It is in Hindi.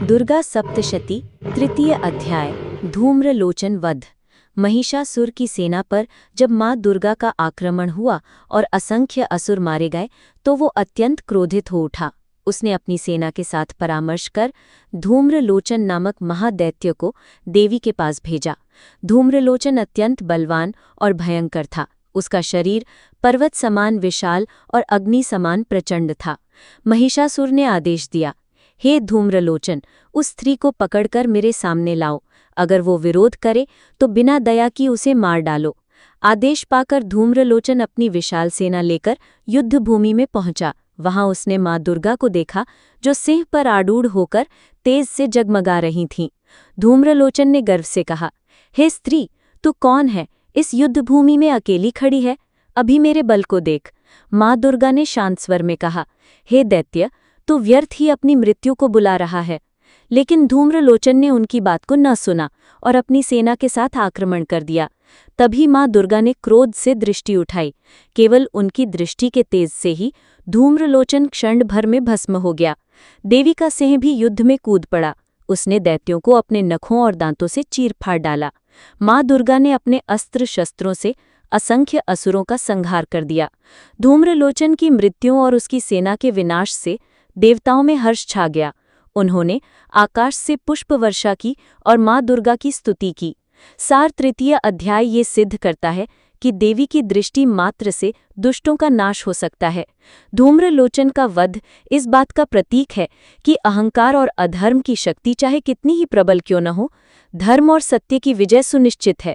दुर्गा सप्तशती तृतीय अध्याय धूम्रलोचन वध। महिषासुर की सेना पर जब माँ दुर्गा का आक्रमण हुआ और असंख्य असुर मारे गए तो वो अत्यंत क्रोधित हो उठा। उसने अपनी सेना के साथ परामर्श कर धूम्रलोचन नामक महादैत्य को देवी के पास भेजा। धूम्रलोचन अत्यंत बलवान और भयंकर था। उसका शरीर पर्वत समान विशाल और अग्नि समान प्रचंड था। महिषासुर ने आदेश दिया, हे धूम्रलोचन, उस स्त्री को पकड़कर मेरे सामने लाओ। अगर वो विरोध करे तो बिना दया की उसे मार डालो। आदेश पाकर धूम्रलोचन अपनी विशाल सेना लेकर युद्धभूमि में पहुंचा। वहां उसने माँ दुर्गा को देखा जो सिंह पर आरूढ़ होकर तेज से जगमगा रही थीं। धूम्रलोचन ने गर्व से कहा, हे स्त्री, तू कौन है? इस युद्धभूमि में अकेली खड़ी है। अभी मेरे बल को देख। माँ दुर्गा ने शांत स्वर में कहा, हे दैत्य, तू व्यर्थ ही अपनी मृत्यु को बुला रहा है। लेकिन धूम्रलोचन ने उनकी बात को न सुना और अपनी सेना के साथ आक्रमण कर दिया। तभी माँ दुर्गा ने क्रोध से दृष्टि उठाई। केवल उनकी दृष्टि के तेज से ही धूम्रलोचन क्षण भर में भस्म हो गया। देवी का सिंह भी युद्ध में कूद पड़ा। उसने दैत्यों को अपने नखों और दांतों से चीर फाड़ डाला। माँ दुर्गा ने अपने अस्त्र शस्त्रों से असंख्य असुरों का संहार कर दिया। धूम्रलोचन की मृत्यु और उसकी सेना के विनाश से देवताओं में हर्ष छा गया। उन्होंने आकाश से पुष्प वर्षा की और माँ दुर्गा की स्तुति की। सार तृतीय अध्याय ये सिद्ध करता है कि देवी की दृष्टि मात्र से दुष्टों का नाश हो सकता है। धूम्रलोचन का वध इस बात का प्रतीक है कि अहंकार और अधर्म की शक्ति चाहे कितनी ही प्रबल क्यों न हो, धर्म और सत्य की विजय सुनिश्चित है।